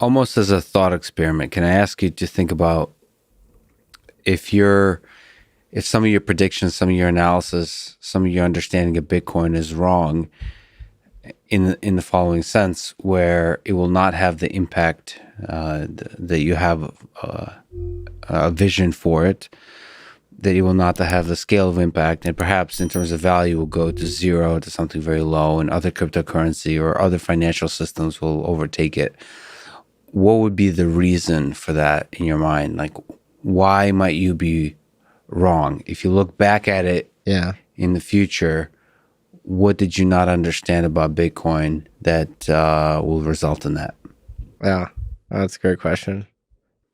almost as a thought experiment, can I ask you to think about if some of your predictions, some of your analysis, some of your understanding of Bitcoin is wrong in the following sense, where it will not have the impact that you have a vision for it, that it will not have the scale of impact, and perhaps in terms of value will go to zero, to something very low, and other cryptocurrency or other financial systems will overtake it. What would be the reason for that in your mind? Like, why might you be wrong? If you look back at it in the future, what did you not understand about Bitcoin that will result in that? Yeah, that's a great question.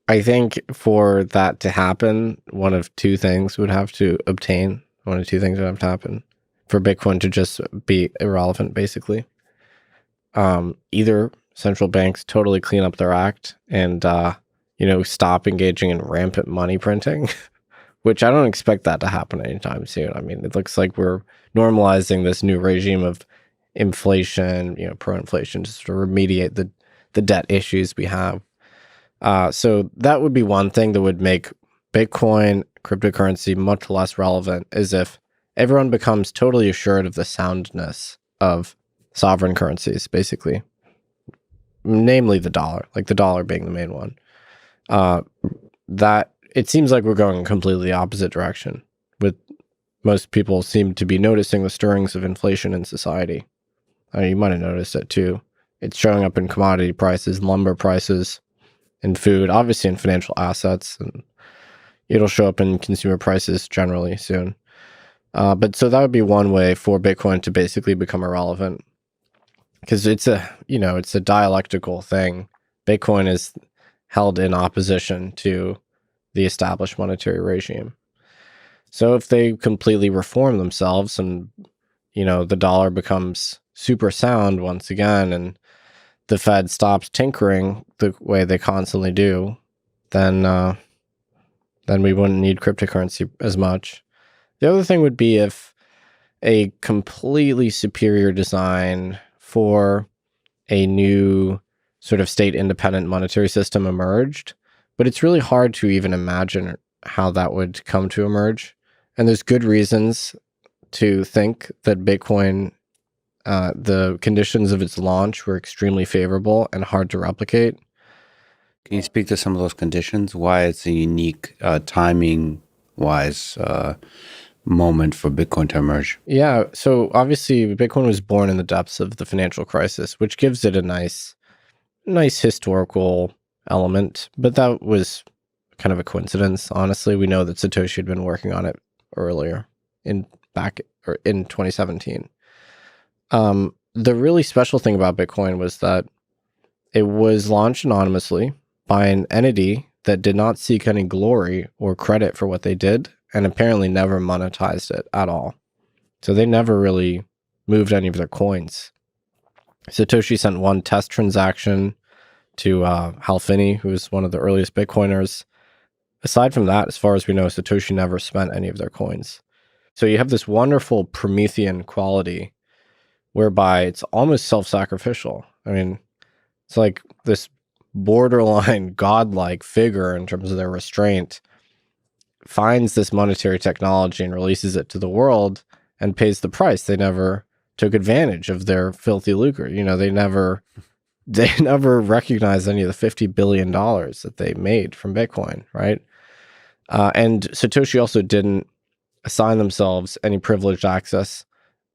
I think for that to happen, one of two things would have to happen for Bitcoin to just be irrelevant, basically. Either central banks totally clean up their act and, stop engaging in rampant money printing, which I don't expect that to happen anytime soon. I mean, it looks like we're normalizing this new regime of inflation, pro-inflation, just to remediate the debt issues we have. So that would be one thing that would make Bitcoin, cryptocurrency, much less relevant, is if everyone becomes totally assured of the soundness of sovereign currencies, basically, namely the dollar, like the dollar being the main one. That it seems like we're going completely the opposite direction. With most people seem to be noticing the stirrings of inflation in society. You might have noticed it too. It's showing up in commodity prices, lumber prices, in food, obviously in financial assets, and it'll show up in consumer prices generally soon. But so that would be one way for Bitcoin to basically become irrelevant, because it's a dialectical thing. Bitcoin is held in opposition to the established monetary regime. So if they completely reform themselves and, the dollar becomes super sound once again, and the Fed stops tinkering the way they constantly do, then we wouldn't need cryptocurrency as much. The other thing would be if a completely superior design for a new sort of state-independent monetary system emerged, but it's really hard to even imagine how that would come to emerge. And there's good reasons to think that Bitcoin, the conditions of its launch were extremely favorable and hard to replicate. Can you speak to some of those conditions? Why it's a unique timing-wise moment for Bitcoin to emerge? Yeah, so obviously Bitcoin was born in the depths of the financial crisis, which gives it a nice historical element, but that was kind of a coincidence. Honestly, we know that Satoshi had been working on it earlier in 2017. The really special thing about Bitcoin was that it was launched anonymously by an entity that did not seek any glory or credit for what they did, and apparently never monetized it at all. So they never really moved any of their coins. Satoshi sent one test transaction to Hal Finney, who was one of the earliest Bitcoiners. Aside from that, as far as we know, Satoshi never spent any of their coins. So you have this wonderful Promethean quality whereby it's almost self-sacrificial. I mean, it's like this borderline godlike figure in terms of their restraint finds this monetary technology and releases it to the world and pays the price. They never took advantage of their filthy lucre. They never recognized any of the $50 billion that they made from Bitcoin, right? And Satoshi also didn't assign themselves any privileged access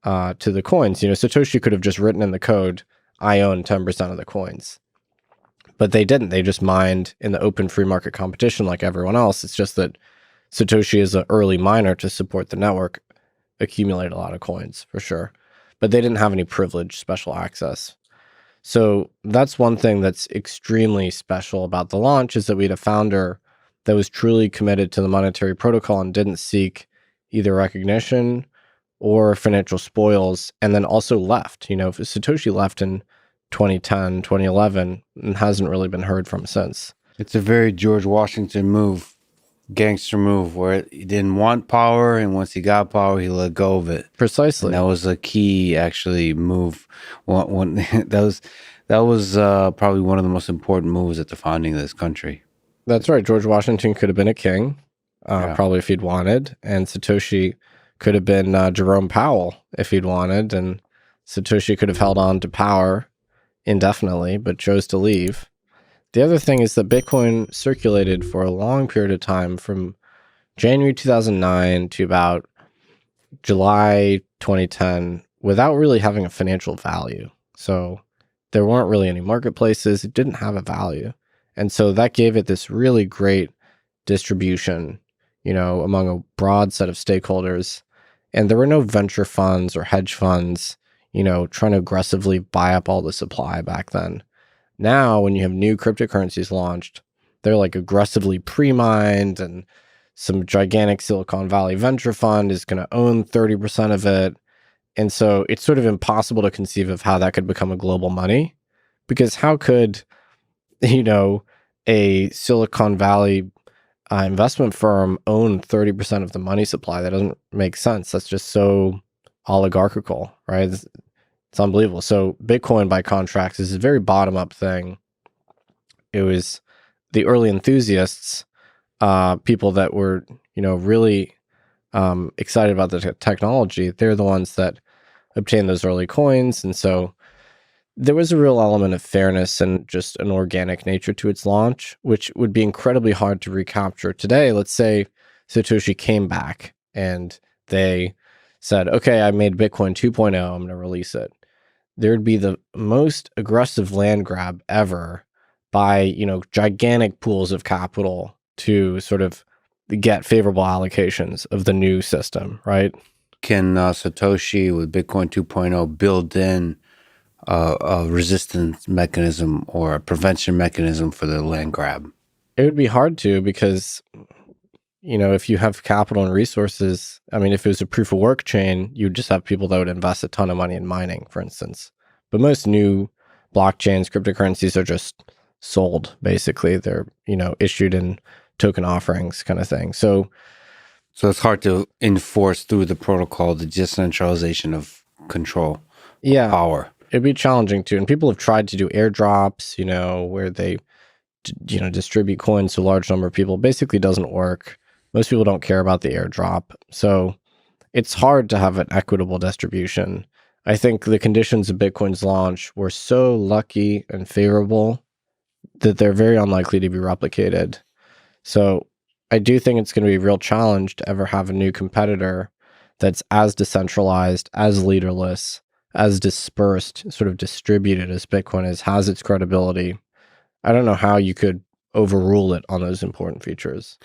to the coins. Satoshi could have just written in the code, I own 10% of the coins. But they didn't. They just mined in the open free market competition like everyone else. It's just that Satoshi is an early miner to support the network, accumulate a lot of coins for sure. But they didn't have any privileged special access. So that's one thing that's extremely special about the launch, is that we had a founder that was truly committed to the monetary protocol and didn't seek either recognition or financial spoils, and then also left. Satoshi left in 2010, 2011, and hasn't really been heard from since. It's a very George Washington move, gangster move, where he didn't want power, and once he got power, he let go of it. Precisely. And that was a key, actually, move. That That was probably one of the most important moves at the founding of this country. That's right. George Washington could have been a king, Yeah. probably if he'd wanted, and Satoshi could have been Jerome Powell if he'd wanted, and Satoshi could have held on to power indefinitely, but chose to leave. The other thing is that Bitcoin circulated for a long period of time from January 2009 to about July 2010 without really having a financial value. So there weren't really any marketplaces. It didn't have a value. And so that gave it this really great distribution, among a broad set of stakeholders. And there were no venture funds or hedge funds, trying to aggressively buy up all the supply back then. Now, when you have new cryptocurrencies launched, they're like aggressively pre-mined, and some gigantic Silicon Valley venture fund is going to own 30% of it. And so it's sort of impossible to conceive of how that could become a global money, because how could, a Silicon Valley investment firm own 30% of the money supply? That doesn't make sense. That's just so oligarchical, right? It's unbelievable. So Bitcoin, by contrast, is a very bottom-up thing. It was the early enthusiasts, people that were, really excited about the technology. They're the ones that obtained those early coins. And so there was a real element of fairness and just an organic nature to its launch, which would be incredibly hard to recapture today. Let's say Satoshi came back and they said, okay, I made Bitcoin 2.0, I'm going to release it. There'd be the most aggressive land grab ever by, gigantic pools of capital to sort of get favorable allocations of the new system, right? Can Satoshi with Bitcoin 2.0 build in a resistance mechanism or a prevention mechanism for the land grab? It would be hard to, because, if you have capital and resources, if it was a proof of work chain, you'd just have people that would invest a ton of money in mining, for instance. But most new blockchains, cryptocurrencies, are just sold, basically. They're, issued in token offerings kind of thing. So it's hard to enforce through the protocol, the decentralization of control, yeah, power. It'd be challenging too. And people have tried to do airdrops, where they, distribute coins to a large number of people. Basically doesn't work. Most people don't care about the airdrop. So it's hard to have an equitable distribution. I think the conditions of Bitcoin's launch were so lucky and favorable that they're very unlikely to be replicated. So I do think it's going to be a real challenge to ever have a new competitor that's as decentralized, as leaderless, as dispersed, sort of distributed as Bitcoin is, has its credibility. I don't know how you could overrule it on those important features.